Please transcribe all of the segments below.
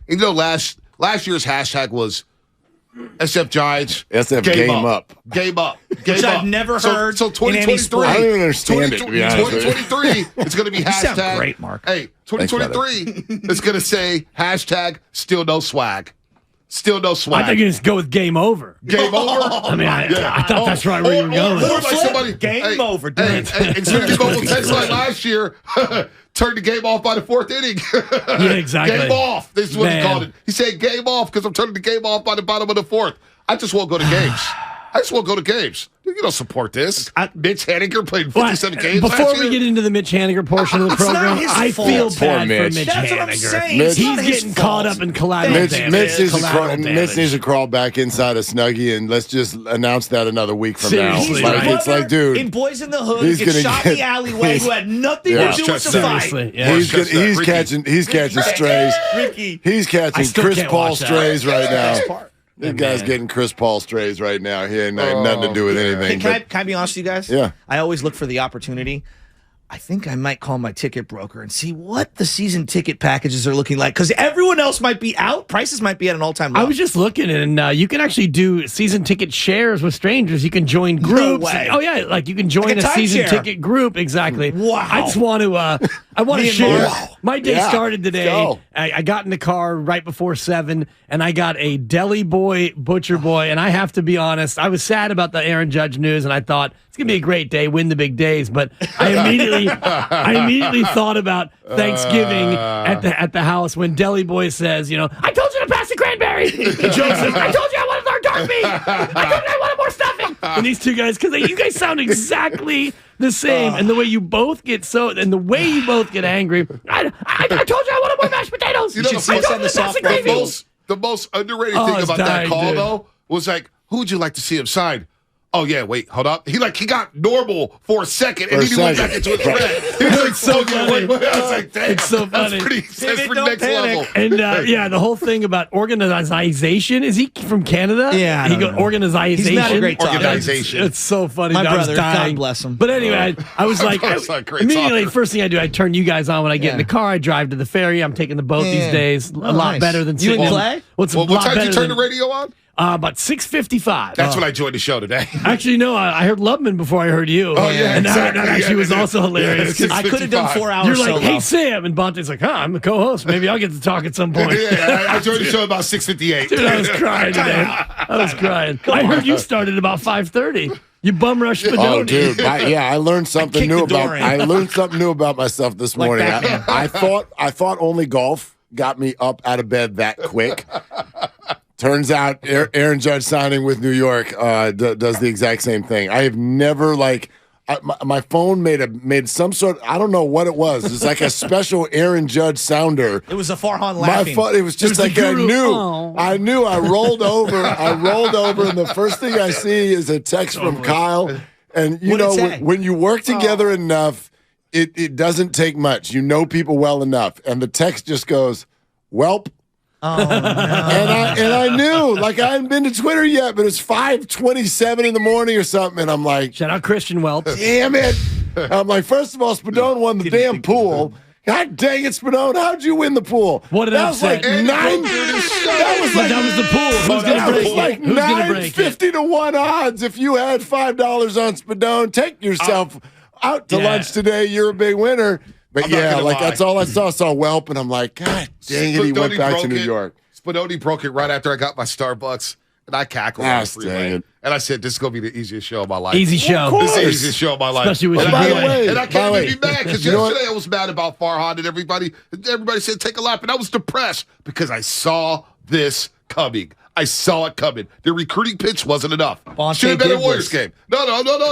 You know, last year's hashtag was SF Giants. SF game up. Game up. Which I've never heard So 2023. I don't even understand it, to be honest with you. 2023, it's going to be hashtag. Sound great, Mark. Hey, 2023, it's going to say hashtag still no swag. Still no swag. I think you just go with game over. Game over? I mean, I thought that's right where you were going. Or like somebody, Game over. Hey, Xfinity Mobile text line last year turned the game off by the fourth inning. Yeah, exactly. Game off. This is what he called it. He said game off because I'm turning the game off by the bottom of the fourth. I just won't go to games. I just won't go to games. You don't support this. Mitch Haniger played 57 games Before last we year. get into the Mitch Haniger portion of the program, I feel bad for Mitch That's Haniger. what I'm saying. Mitch- He's getting caught up in collateral damage. Mitch needs to crawl back inside a Snuggie, and let's just announce that another week from Seriously, now. right. It's like, dude, in Boys in the Hood, he's gets gonna shot in the alleyway, who had nothing to do with the fight. Seriously, yeah. he's catching strays. Ricky. He's catching still Chris can't Paul watch that. strays right now. Part. This guy's getting Chris Paul strays right now. He ain't nothing to do with anything. Can I be honest with you guys? Yeah. I always look for the opportunity. I think I might call my ticket broker and see what the season ticket packages are looking like, because everyone else might be out. Prices might be at an all-time low. I was just looking, and you can actually do season ticket shares with strangers. You can join groups. way. Oh yeah, like you can join Like a a season timeshare. ticket group. Exactly. Wow. I just want to. I want to Me and share. Mark. My day Yeah. started today. Go. I got in the car right before 7, and I got a deli boy, butcher boy, and I have to be honest. I was sad about the Aaron Judge news, and I thought it's gonna be a great day, win the big days. But I immediately thought about Thanksgiving at the house when Deli Boy says, you know, I told you to pass the cranberry. And Joe says, I told you I wanted more dark meat. I told you I wanted more stuffing. And these two guys, because you guys sound exactly the same, and the way you both get angry. I told you I wanted more mashed potatoes. You know, should see us on the softball the most underrated thing about that call, though, was like, who would you like to see him sign? Oh, yeah, wait, hold up. He got normal for a second, and then he went back into a threat. It's so funny. I was like, damn. It's so funny. That's pretty don't next panic. level. And the whole thing about organization. Is he from Canada? Yeah, I he don't go know. organization. He's not a great talker. Organization. It's so funny. My I was brother, dying. God bless him. But anyway, I was like, That's not a great immediately, talker. first thing I do, I turn you guys on when I get in the car. I drive to the ferry. I'm taking the boat these days. A lot nice. better than You sitting and in- Clay? What's a What lot time did better you turn than- the radio on? About 6:55. That's when I joined the show today. Actually, no, I heard Lubman before I heard you. Oh, yeah, and exactly. that actually was also hilarious. Yeah, 'cause I could have done 4 hours you're like, solo. hey, Sam. And Bonte's like, I'm the co-host. Maybe I'll get to talk at some point. Yeah, I joined the show about 6:58. Dude, I was crying today. I was crying. I heard you started about 5:30. You bum rushed Spadoni. Oh, dude! I learned something kicked new the door about. in. I learned something new about myself this Like morning. Batman. I thought only golf got me up out of bed that quick. Turns out Aaron Judge signing with New York does the exact same thing. I have never my phone made some sort. I don't know what it was. It's like a special Aaron Judge sounder. It was a Farhan My laughing. phone. It was just It was like the I guru. knew. Oh. I knew. I rolled over, and the first thing I see is a text from Kyle. And you What'd it know, say? when you work together enough, it doesn't take much. You know people well enough, and the text just goes, "Welp." Oh, no. And I knew, I hadn't been to Twitter yet, but it's 5:27 in the morning or something, and I'm like, Shout out Christian Welp. damn it. I'm like, first of all, Spadone won the damn pool. God dang it, Spadone, how'd you win the pool? What an that was upset. like And nine. he broke through the show. That was the pool. Who's That gonna was break like it? Who's gonna break it? 950 to 1 odds. If you had $5 on Spadone, take yourself out to Yeah. lunch today. You're a big winner. But I'm not yeah, gonna lie. that's all I saw. I saw Welp, and I'm like, God dang it, he went Spadoni back to broke New it. York. Spadoni broke it right after I got my Starbucks, and I cackled on Ah, the freeway. dang it. And I said, this is going to be the easiest show of my life. Easy show. This is the easiest show of my life. Especially with and the I, delay. and I By the can't way, even be mad because you know what? yesterday I was mad about Farhan and everybody said take a lap, and I was depressed because I saw this coming. I saw it coming. The recruiting pitch wasn't enough. Bonte Should have been a did Warriors this. game. No.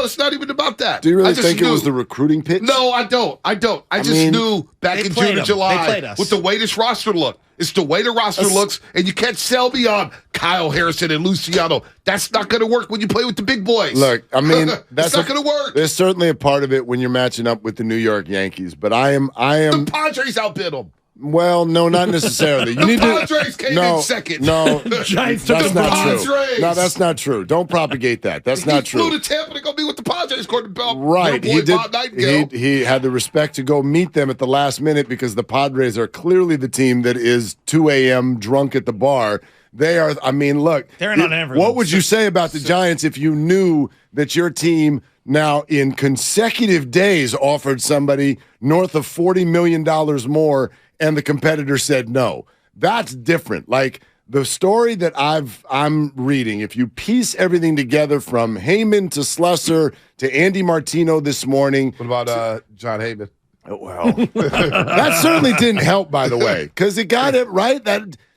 It's not even about that. Do you I really just think it knew. was the recruiting pitch? No, I don't. I just mean, knew back they in played June and them. They July played us. with the way this roster looked. It's the way the roster looks, and you can't sell me on Kyle Harrison and Luciano. That's not going to work when you play with the big boys. Look, I mean, that's not going to work. There's certainly a part of it when you're matching up with the New York Yankees, but I am The Padres outbid them. Well, no, not necessarily. You need Padres came in second. No, Giants took that's the not Padres. true. No, that's not true. Don't propagate that. That's not true. He flew to Tampa to go be with the Padres, according to Bell. Right. He did. He had the respect to go meet them at the last minute because the Padres are clearly the team that is 2 a.m. drunk at the bar. They are. I mean, look. They're not everyone. What would you say about the Giants if you knew that your team now in consecutive days offered somebody north of $40 million more and the competitor said no? That's different. Like the story that I'm reading, if you piece everything together from Heyman to Slusser to Andy Martino this morning. What about John Heyman? Well, that certainly didn't help, by the way, because it got it right.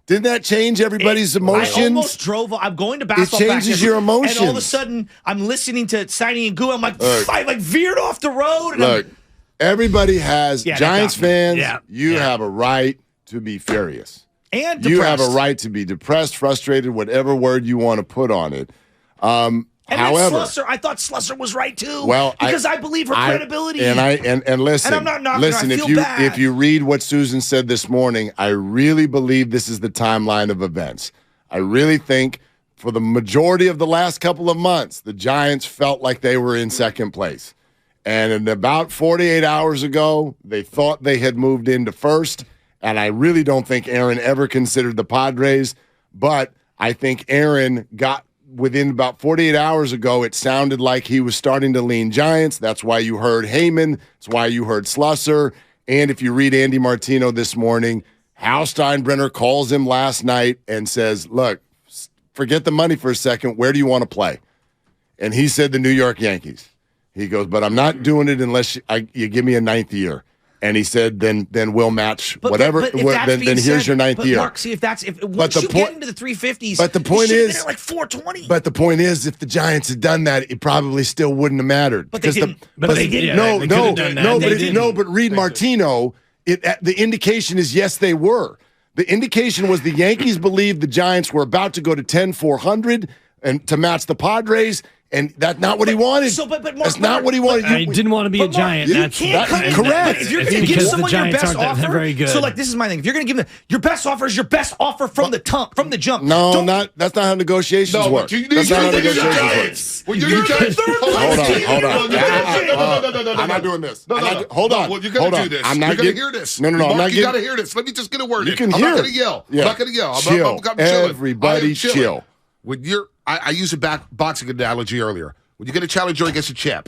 Didn't that change everybody's emotions? I almost drove. I'm going to basketball. It changes your emotions. And all of a sudden, I'm listening to Signing and Goo. I'm like, I like veered off the road. And Look, everybody has Giants fans. Yeah. You have a right to be furious. And you have a depressed. right to be depressed, frustrated, whatever word you want to put on it. And However, Slusser, I thought Slusser was right too. Well, because I believe her credibility. And listen, And I'm not knocking her. listen. I If feel you bad. if you read what Susan said this morning, I really believe this is the timeline of events. I really think for the majority of the last couple of months, the Giants felt like they were in second place, and in about 48 hours ago, they thought they had moved into first. And I really don't think Aaron ever considered the Padres, but I think Aaron got. Within about 48 hours ago, it sounded like he was starting to lean Giants. That's why you heard Heyman. That's why you heard Slusser. And if you read Andy Martino this morning, Hal Steinbrenner calls him last night and says, look, forget the money for a second. Where do you want to play? And he said the New York Yankees. He goes, but I'm not doing it unless you give me a ninth year. And he said, then we'll match whatever. Then here's your ninth year. Mark, see once you get into the 350s. But the point is, like 420. But the point is, if the Giants had done that, it probably still wouldn't have mattered. But they didn't. But they didn't. But read Martino. The indication is yes, they were. The indication was the Yankees believed the Giants were about to go to 10-400 and to match the Padres. And that's not what he wanted. Mark, that's not what he wanted. He didn't want to be a Giant. You can't come in. Correct. If you're going to give someone your best offer, very good. so like this is my thing. If you're going to give them your best offer is your best offer from the jump. No, that's not how negotiations work. That's not how negotiations work. Hold on. I'm not doing this. Hold on. Well, you're going to do this. You're going to hear this. No. Mark, you got to hear this. Let me just get a word in. You can hear it. I'm not going to yell. I'm not going to yell. Chill. Everybody chill. When I used a boxing analogy earlier. When you get a challenger against a champ,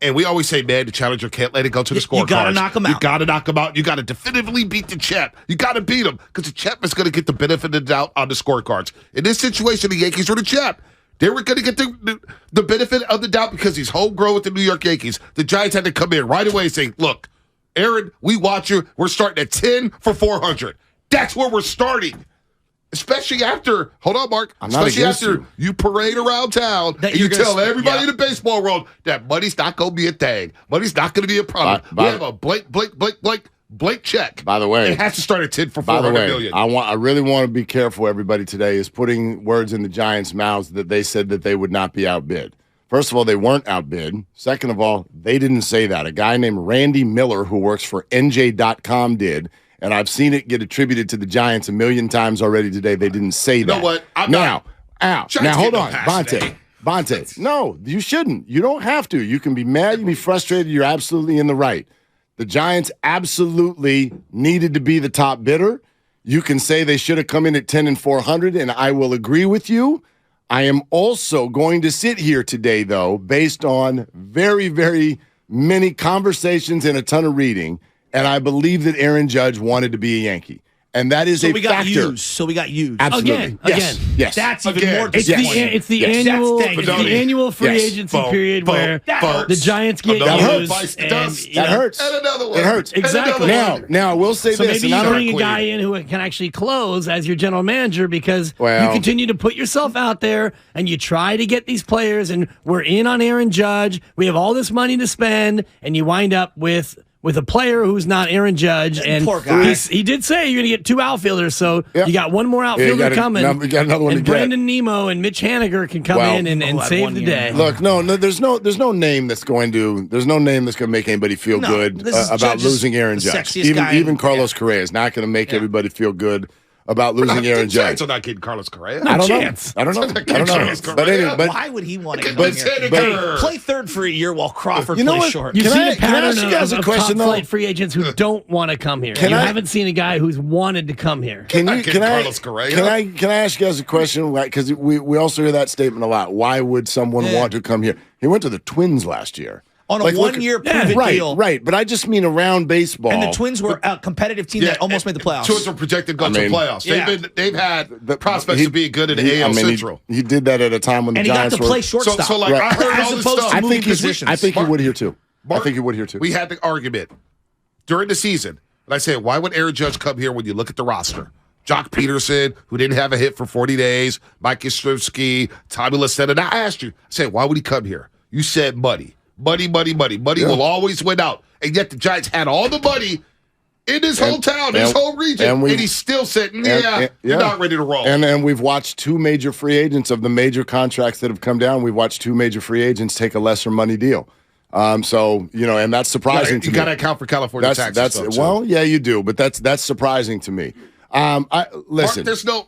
and we always say, man, the challenger can't let it go to the scorecard. You got to knock him out. You got to knock him out. You got to definitively beat the champ. You got to beat him because the champ is going to get the benefit of the doubt on the scorecards. In this situation, the Yankees were the champ. They were going to get the benefit of the doubt because he's homegrown with the New York Yankees. The Giants had to come in right away and say, look, Aaron, we watch you. We're starting at 10 for 400. That's where we're starting. Especially after, hold on, Mark. Especially after you parade around town and you tell everybody in the baseball world that money's not going to be a thing. Money's not going to be a problem. We have a blank check. By the way, it has to start at 10 for 400 million. I really want to be careful. Everybody today is putting words in the Giants' mouths that they said that they would not be outbid. First of all, they weren't outbid. Second of all, they didn't say that. A guy named Randy Miller, who works for NJ.com, did. And I've seen it get attributed to the Giants a million times already today. They didn't say that. You know what? Now, hold on. Bonte. No, you shouldn't. You don't have to. You can be mad. You can be frustrated. You're absolutely in the right. The Giants absolutely needed to be the top bidder. You can say they should have come in at 10 and 400, and I will agree with you. I am also going to sit here today, though, based on very, very many conversations and a ton of reading, and I believe that Aaron Judge wanted to be a Yankee. And that is a factor. So we got used. Absolutely. Again. Yes. That's even more It's the annual free agency period where the Giants get used. That hurts. And another one. It hurts. Exactly. Now, we'll say so this. Maybe you bring a guy in who can actually close as your general manager because you continue to put yourself out there and you try to get these players, and we're in on Aaron Judge. We have all this money to spend, and you wind up with with a player who's not Aaron Judge. And poor guy. he did say you're going to get 2 outfielders, so Yep. you got one more outfielder coming. You got another one and to get. Brandon Nemo and Mitch Haniger can come in and save the day. Look, no, there's no name that's going to make anybody feel good about Judge's losing Aaron the Judge. sexiest guy Even Carlos Correa is not going to make everybody feel good about losing Aaron The Judge. Giants are not getting Carlos Correa. I don't chance. know. Carlos But Correa. anyway, but Why would he want to come But here? Senator- Play third for a year while Crawford You know plays what? short. You've Can seen I- a can I pattern ask you guys a of question, top though? flight free agents who don't want to come here. Can You I- haven't seen a guy who's wanted to come here. Can Not getting Carlos I Correa. can I ask you guys a question? Because we also hear that statement a lot. Why would someone want to come here? He went to the Twins last year. On a Like, look- one-year prove-it deal. Right. But I just mean around baseball. And the Twins were a competitive team that almost made the playoffs. Twins were projected to go to the playoffs. Yeah. They've had the prospects of being good in the AL Central. He did that at a time when the and he got Giants to play were. shortstop. So like, I heard as all this opposed stuff. to I moving think he positions. would here too. Mark, I think he would here too. We had the argument during the season. And I said, why would Aaron Judge come here when you look at the roster? Jock Peterson, who didn't have a hit for 40 days, Mike Yastrzemski, Tommy Lissette. And I asked you, I said, why would he come here? You said money. Money will always win out. And yet the Giants had all the money in his whole town, his whole region. And he's still sitting, you're not ready to roll. And we've watched 2 major free agents of the major contracts that have come down. We've watched 2 major free agents take a lesser money deal. So, and that's surprising to me. You got to account for California taxes. Though, well, yeah, you do. But that's surprising to me. Listen. Mark, there's no,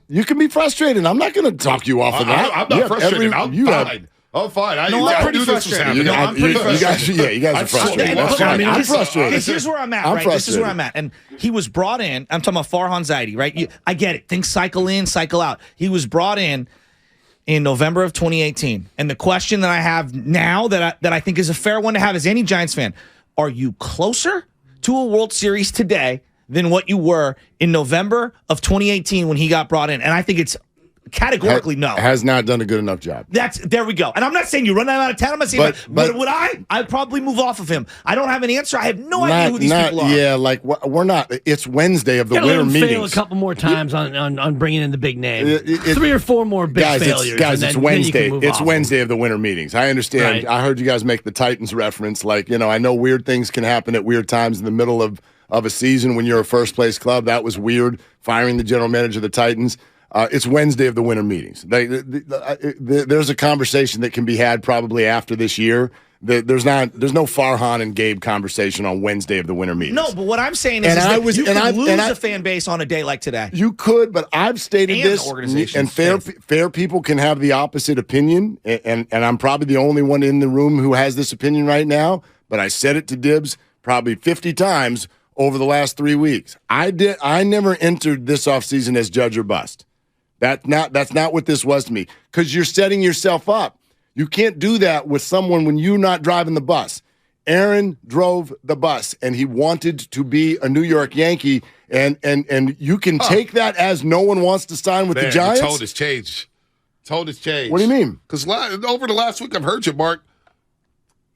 you can be frustrated. I'm not going to talk you off of that. I'm not frustrated. I'm fine. I'm fine. I'm pretty frustrated. I'm pretty frustrated. You guys are frustrated. Look, That's fine. I'm Here's frustrated. where I'm at, I'm right? This is where frustrated. I'm at. And he was brought in. I'm talking about Farhan Zaidi, right? I get it. Things cycle in, cycle out. He was brought in November of 2018. And the question that I have now that I think is a fair one to have as any Giants fan, are you closer to a World Series today than what you were in November of 2018 when he got brought in? And I think it's categorically no. Has not done a good enough job. There we go. And I'm not saying you run him out of town. I'm not saying but would I? I'd probably move off of him. I don't have an answer. I have no idea who these people are. Yeah, like we're not. It's Wednesday of the Gotta let winter him fail meetings. a couple more times on bringing in the big name. 3 or 4 more big guys, failures. Guys, and it's then Wednesday. you can move It's off Wednesday of the winter meetings. I understand. Right. I heard you guys make the Titans reference. Like, I know weird things can happen at weird times in the middle of a season when you're a first place club. That was weird. Firing the general manager of the Titans. It's Wednesday of the winter meetings. There's a conversation that can be had probably after this year. There's no Farhan and Gabe conversation on Wednesday of the winter meetings. No, but what I'm saying is that you could lose a fan base on a day like today. You could, but I've stated And this, the organization's and fair people can have the opposite opinion, and I'm probably the only one in the room who has this opinion right now, but I said it to Dibs probably 50 times over the last 3 weeks. I never entered this offseason as judge or bust. That's not what this was to me, because you're setting yourself up. You can't do that with someone when you're not driving the bus. Aaron drove the bus, and he wanted to be a New York Yankee, and you can take that as no one wants to sign with the Giants. The tone has changed. What do you mean? Because over the last week, I've heard you, Mark.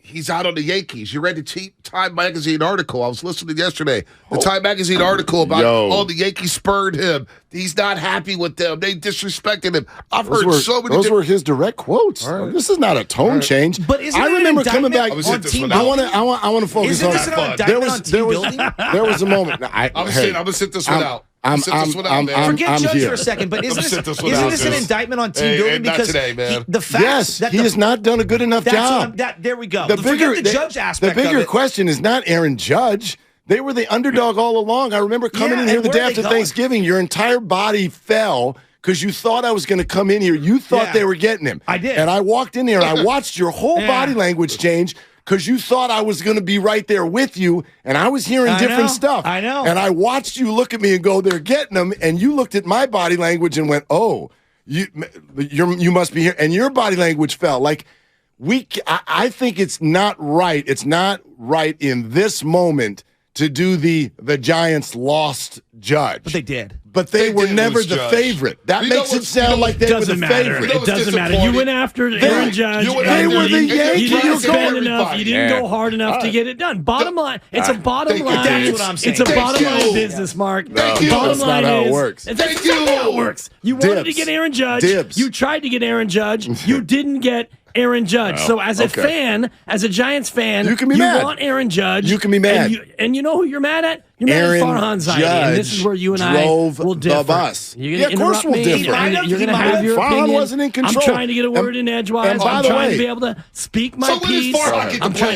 He's out on the Yankees. You read the Time Magazine article. I was listening yesterday. The Time Magazine article about the Yankees spurned him. He's not happy with them. They disrespected him. I've heard so many. Those were his direct quotes. Right. This is not a tone change. But isn't I remember coming back. on team I want to focus isn't on. this an indictment on team building? There was a moment. I'm going to sit this one out. Forget Judge here. for a second, but isn't this this an indictment on team building? Because today, man. the fact he has not done a good enough job. There we go. Forget the Judge aspect. The bigger of it. question is not Aaron Judge. They were the underdog all along. I remember coming in here the day after Thanksgiving. Your entire body fell because you thought I was going to come in here. You thought they were getting him. I did. And I walked in here and I watched your whole body language change because you thought I was going to be right there with you, and I was hearing different stuff. I know. And I watched you look at me and go, they're getting them, and you looked at my body language and went, oh, you must be here. And your body language fell. Like, I think it's not right. It's not right in this moment to do the Giants lost Judge. But they did. But they were never the favorite. That makes it sound like they were the favorite. It doesn't matter. You went after Aaron Judge. They were the Yankees. You didn't spend enough. You didn't go hard enough to get it done. Bottom line, it's a bottom line. That's what I'm saying. It's a bottom line business, Mark. Thank you. Bottom That's line not how it is, works. That's exactly how it works. You wanted to get Aaron Judge. Dibs. You tried to get Aaron Judge. You didn't get Aaron Judge. So as a fan, as a Giants fan, you can be mad. You want Aaron Judge. You can be mad. And you know who you're mad at? You're mad Aaron at Farhan Zaidi. And this is where you and I will differ. the bus. You're Of course we'll differ. You're going to have your Farhan opinion. wasn't in control. I'm trying to get a word in edgewise. I'm trying to be able to speak my piece.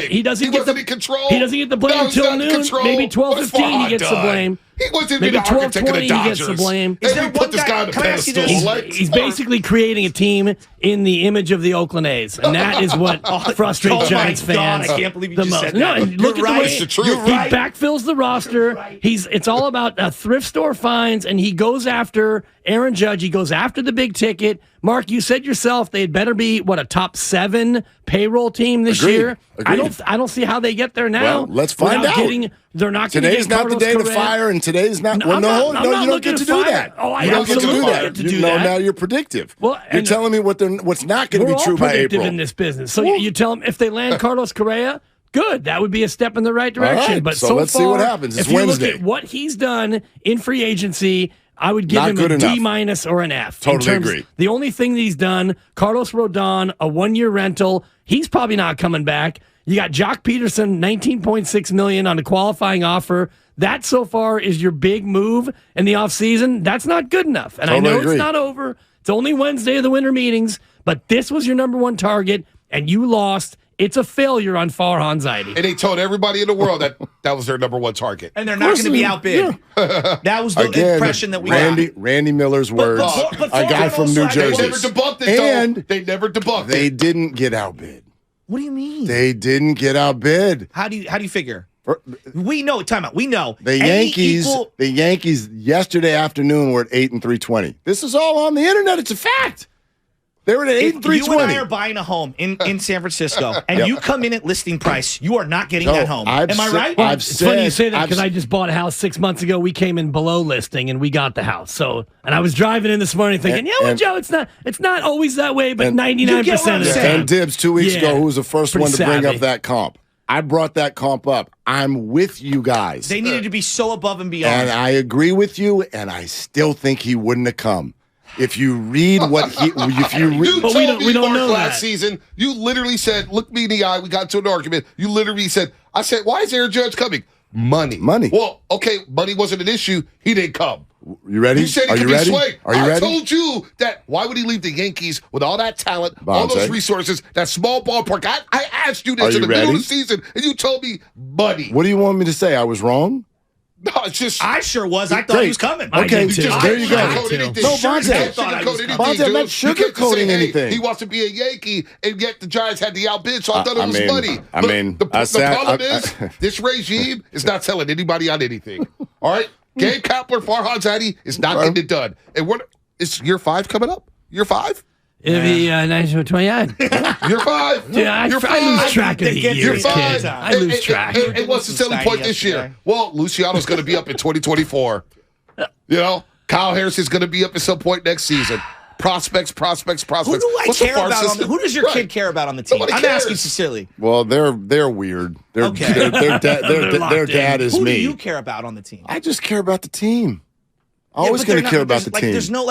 He doesn't get the control. He doesn't get the blame until noon. Maybe 12:15 he gets the blame. He wasn't maybe the architect of the 12:20 he Dodgers. gets the blame. Is there put this guy on the pedestal? He's basically creating a team in the image of the Oakland A's, and that is what frustrates Giants fans. God, I can't believe you the just most. said No, that. and look You're at right. the way It's the truth. he You're right. backfills the roster. It's all about thrift store finds, and he goes after Aaron Judge. He goes after the big ticket. Mark, you said yourself they'd better be a top 7 payroll team this year. Agreed. I don't see how they get there now. Well, let's find out. They're not going to get Today's not the day to fire, and today's not. I'm no, not you don't looking get to to do fire. that. Oh, I you don't get to do absolutely that. get to do that. Now you're predictive. Well, you're telling me what's not going to be true all by predictive April. in this business. So you tell them if they land Carlos Correa, good. That would be a step in the right direction. Right, But so so let's see far, what happens. It's if you Wednesday. look at what he's done in free agency, I would give Not him good a enough. D- or an F. Totally agree. The only thing that he's done, Carlos Rodon, a 1-year rental. He's probably not coming back. You got Jock Peterson, $19.6 million on a qualifying offer. That so far is your big move in the offseason. That's not good enough. And Totally I know agree. it's not over. It's only Wednesday of the winter meetings, but this was your number 1 target, and you lost. It's a failure on Farhan Zaidi. And they told everybody in the world that was their number 1 target. And they're not going to be outbid. That was the impression that we got. Randy Miller's words. but a guy from New They Jersey. never debunked it, And though. They never debunked it. They didn't get outbid. What do you mean? They didn't get outbid. How do you figure? We know. Time out. We know. The Yankees yesterday afternoon were at 8 and 320. This is all on the internet. It's a fact. They were at 8 and 320. You and I are buying a home in San Francisco, and you come in at listing price, you are not getting that home. Am I right? Well, It's funny you say that because I just bought a house 6 months ago. We came in below listing and we got the house. So, and I was driving in this morning thinking, Joe, it's not always that way, but 99% of the time. And Dibs 2 weeks ago, who was the first Pretty one to bring savvy. up that comp? I brought that comp up. I'm with you guys. They needed to be so above and beyond. And I agree with you, and I still think he wouldn't have come. If you read what he, if you read, You But told we me, don't Mark, know last that. season, you literally said, look me in the eye, we got into an argument. You literally said, I said, why is Aaron Judge coming? Money. Well, okay, money wasn't an issue. He didn't come. You ready? You said he Are could you be ready? swayed. Are you I ready? told you that why would he leave the Yankees with all that talent, all those resources, that small ballpark? I asked you this Are in the you middle of ready? the season, and you told me money. What do you want me to say? I was wrong? No, it's just I sure was. I thought he was coming. Okay, did too. there you go. sugarcoat anything. No, Sure, Bonte. don't sugarcoat anything, Bonte, I'm not dude. You get to say, sugarcoating hey, anything. He wants to be a Yankee, and yet the Giants had the outbid, so I thought it was money. I mean, the problem I- is this regime is not selling anybody on anything. All right, Gabe Kapler, Farhan Zaidi is not getting it done. And is year 5 coming up? Year 5? It'll be 1929. Year 5. Dude, I lose track of the You're years, fine. kids. I lose track. And what's the selling point this year? Well, Luciano's going to be up in 2024. You know, Kyle Harris is going to be up at some point next season. Prospects. Who do I care about? Who does your kid care about on the team? Nobody I'm cares. asking sincerely. Well, they're weird. Okay. Their dad is Who me. do you care about on the team? I just care about the team. but Always going they're to not- care but about there's, the like, team. There's no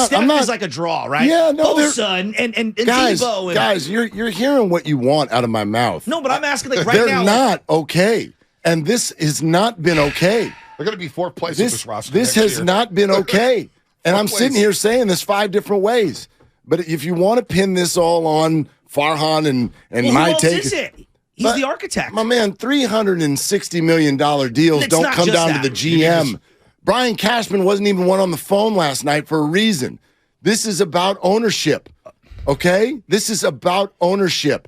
Steph I'm not- is like a draw, right? Yeah, no, they're- Bosa and guys, Debo and guys, you're hearing what you want out of my mouth. no, but I'm asking like right they're now. not okay, and this has not been okay. They're going to be 4th place in this roster. This next has year. not been okay. And I'm sitting here saying this 5 different ways. But if you want to pin this all on Farhan and Well, my who else take, is it? He's But, the architect. my man, $360 million deals It's don't not come just down that. to the GM. Brian Cashman wasn't even one on the phone last night for a reason. This is about ownership, okay? This is about ownership.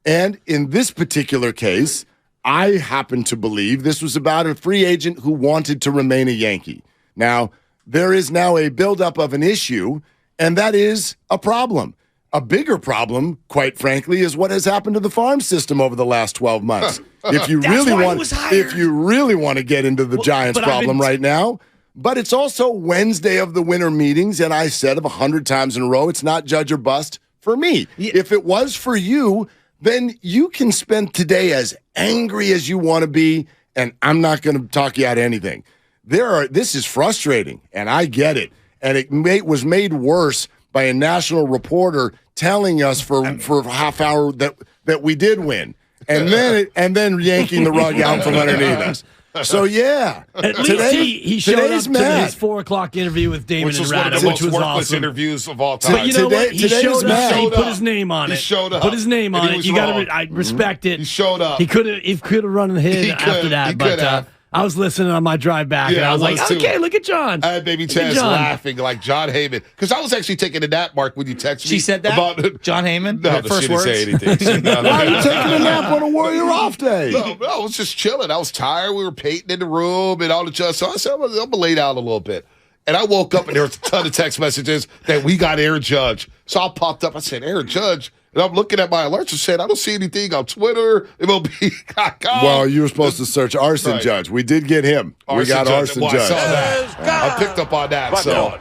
And in this particular case, I happen to believe this was about a free agent who wanted to remain a Yankee. Now, there is now a buildup of an issue, and that is a problem. A bigger problem, quite frankly, is what has happened to the farm system over the last 12 months. If you That's really why he want, was hired. if you really want to get into the Giants but I've problem been- right now, but it's also Wednesday of the winter meetings, and I said 100 times in a row, it's not judge or bust for me. If it was for you, then you can spend today as angry as you want to be, and I'm not going to talk you out of anything. This is frustrating, and I get it, and it was made worse by a national reporter telling us for a half hour that we did win, and then yanking the rug out from underneath us. So yeah, at least he showed up to his 4 o'clock interview with Damon Which and was one of Rada, the which most was worthless awesome. interviews of all time. But you know what? He showed up. He put his name on it. He showed up. Put his name And on he it. was You got wrong. to. I respect it. He showed up. He could have run ahead after that, but I was listening on my drive back, and I was like, too. okay, look at John. I had baby Chaz laughing like John Heyman. Because I was actually taking a nap, Mark, when you texted me. She said that? About, John Heyman? No, First she didn't words? say anything. She said, no, Why are you taking a nap on a Warrior off day? No, I was just chilling. I was tired. We were painting in the room and all the just. So I said, I'm going to lay down a little bit. And I woke up and there was a ton of text messages that we got Aaron Judge. So I popped up. I said, Aaron Judge. And I'm looking at my alerts and said, I don't see anything on Twitter, MLB.com. Well, you were supposed to search Arson Judge. We did get him. We got Arson Judge. I saw that. I picked up on that. So,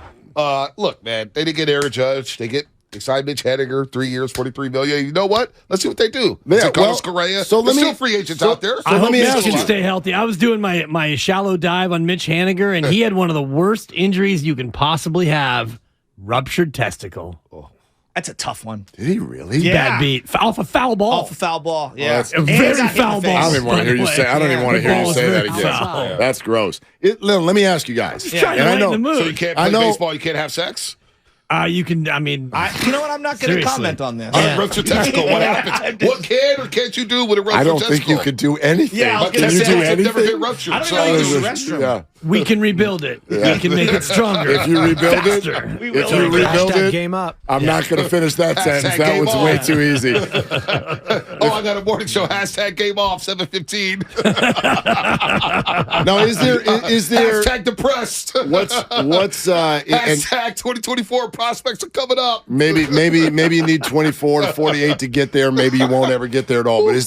look, man, they didn't get Aaron Judge. They signed Mitch Hediger, 3 years, $43 million. You know what? Let's see what they do. Yeah, Carlos Correa. so There's let me- still free agents out there. I hope me Mitch ask can you- stay healthy. I was doing my shallow dive on Mitch Haniger, and he had one of the worst injuries you can possibly have: ruptured testicle. That's a tough one. Did he really? Yeah. Bad beat off a foul ball. Off a foul ball. Yeah. that's- A And very he got hit in foul the ball. I face. don't even want to hear you say. I don't even want to The hear ball you was say that very again. foul. That's gross. Let me ask you guys. Trying to And I lighten know. the mood. So you can't I play know- baseball, you can't have sex? You can. I mean, You know what? I'm not going to Seriously. comment on this. Yeah. Ruptured testicle. What happens? What can or can't you do with a ruptured I don't testicle? think you could do anything. Yeah, I was But gonna Can you say, do testicles have never been anything? ruptured. I don't so- know how to use the restroom. Yeah. we can rebuild it. We can make it stronger. If you rebuild it, Faster. if you rebuild Hashtag it, game up. I'm not going to finish that sentence. Hashtag That game was on. way too easy. Oh, I got a morning show. Hashtag game off, 7:15. Now, is there Hashtag depressed. what's and Hashtag 2024 prospects are coming up. maybe you need 24 to 48 to get there. Maybe you won't ever get there at all. But is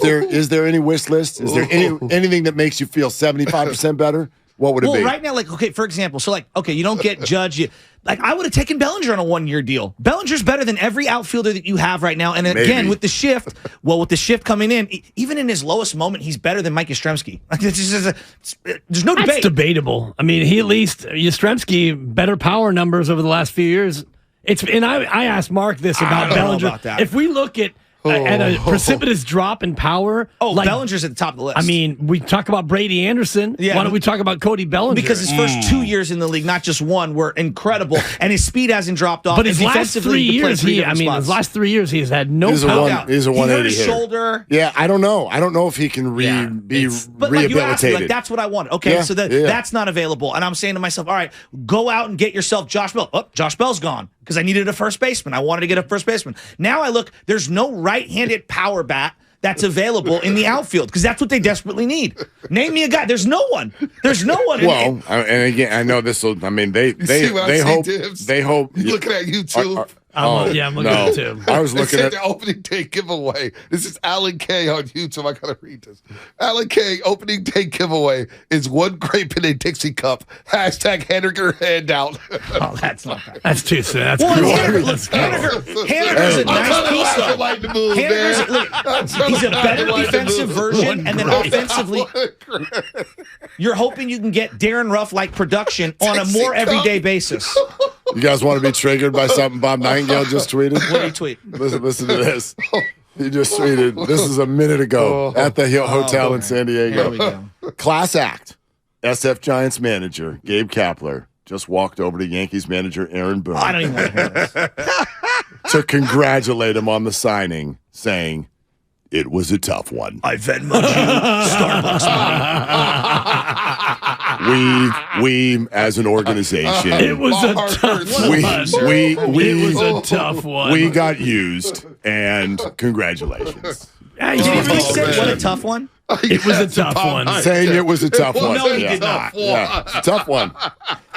there any wish list? Is there anything that makes you feel 75% better? What would it Well, be? right now, like, okay, for example, so like, okay, you don't get Judge. I would have taken Bellinger on a 1-year deal. Bellinger's better than every outfielder that you have right now. And again, Maybe. with the shift coming in, even in his lowest moment, he's better than Mike Yastrzemski. Like, there's no That's debate. debatable. I mean, he at least Yastrzemski better power numbers over the last few years. I asked Mark this about don't know Bellinger. about that. If we look at a precipitous drop in power, Bellinger's at the top of the list. I mean, we talk about Brady Anderson. Yeah. Why don't we talk about Cody Bellinger? because his first 2 years in the league, not just one, were incredible, and his speed hasn't dropped off. but his and last defensively, 3 he played years, three different spots. his last 3 years, he's had no He's a power. one- he's a He hurt 180 his hitter. shoulder. Yeah, I don't know. I don't know if he can be But like you asked me, rehabilitated. like that's what I want. Okay, Yeah, so yeah. that's not available, and I'm saying to myself, all right, go out and get yourself Josh Bell. Oh, Josh Bell's gone because I needed a first baseman. I wanted to get a first baseman. Now I look, there's no right-handed power bat that's available in the outfield because that's what they desperately need. Name me a guy. There's no one. There's no one. Well, and again, I know this will. I mean, they see what I see, hope Dibs? they hope. You looking at YouTube? I'm looking at it too. I was They looking said at. the opening day giveaway. This is Alan K on YouTube. I gotta read this. Alan K opening day giveaway is one grape in a Dixie cup. Hashtag Henniger handout. Oh, that's not bad. That's too soon. That's Well, cruel. Haniger's a nice piece, though. Like the move, Haniger's, look, he's a better defensive version, and then offensively, you're hoping you can get Darren Ruff-like production on a more everyday basis. You guys want to be triggered by something Bob Nightingale just tweeted? What do you tweet? Listen to this. He just tweeted. This is a minute ago at the Hill Hotel in San Diego. Here we go. Class act. SF Giants manager Gabe Kapler just walked over to Yankees manager Aaron Boone I don't even want to hear this. to congratulate him on the signing, saying, "It was a tough one. I Venmoed you Starbucks money. We as an organization, It was a heart tough hurts. one. we It was a tough one. we got used, and congratulations." Hey, Did he he really was- say what a tough one? It was a tough one. Saying it was a tough one. No, he yeah. did not. Yeah, it's a tough one.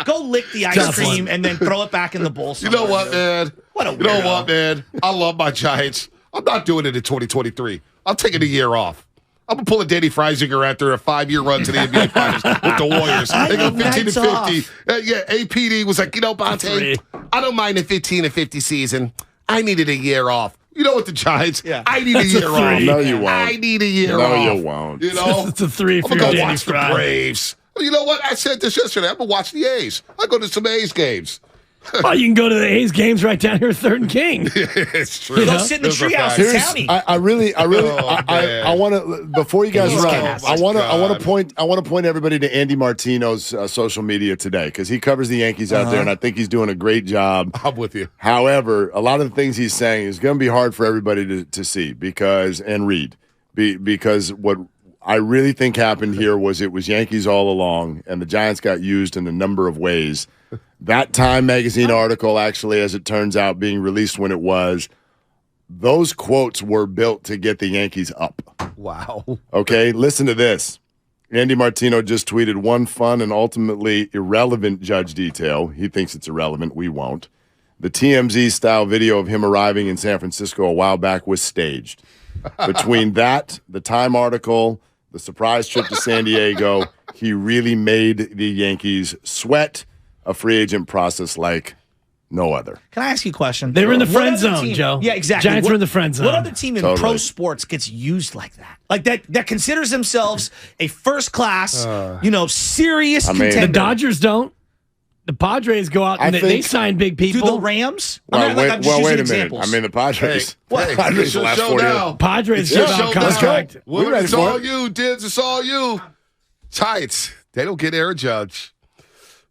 Go lick the ice Tough cream one. and then throw it back in the bowl. You know what, man? What a You know weirdo. what, man? I love my Giants. I'm not doing it in 2023. I'm taking a year off. I'm gonna pull a Danny Freisinger after a 5-year run to the NBA Finals with the Warriors. They go 15 and 50. Yeah, APD was like, Bonte, I don't mind a 15 and 50 season. I needed a year off. You know what, the Giants? Yeah. I need a year off. No, you won't. I need a year No, off. you won't. You know, It's a 3 I'm for gonna your go Danny watch the Fry. Braves. You know what? I said this yesterday. I'm gonna watch the A's. I go to some A's games. Well, you can go to the A's games right down here at 3rd and King. It's true. Go sit in the Those are treehouse facts. in Townie. I want to before you guys He's run. gas. I want God. to point everybody to Andy Martino's social media today because he covers the Yankees out there, and I think he's doing a great job. I'm with you. However, a lot of the things he's saying is going to be hard for everybody to see and read because what I really think happened here was it was Yankees all along, and the Giants got used in a number of ways. That Time magazine article, actually, as it turns out, being released when it was, those quotes were built to get the Yankees up. Wow. Okay, listen to this. Andy Martino just tweeted one fun and ultimately irrelevant Judge detail. He thinks it's irrelevant. We won't. The TMZ-style video of him arriving in San Francisco a while back was staged. Between that, the Time article, the surprise trip to San Diego, he really made the Yankees sweat a free agent process like no other. Can I ask you a question? They were in the What friend other zone, team- Joe. Yeah, exactly. Giants were in the friend zone. What other team in pro Totally. sports gets used like that? Like that considers themselves a first class, serious I mean- contender. The Dodgers don't. The Padres go out and I they think- sign big Do people. the Rams? Well, I'm just wait a using minute. examples. I mean, the Padres. Hey, Padres it's the your last show 4 years. now. Padres Your give show out now. contract. Willard, ready it's for all it. you. Dibs, it's all you. Giants, they don't get Aaron Judge.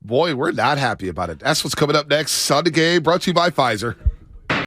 Boy, we're not happy about it. That's what's coming up next on the game, brought to you by Pfizer.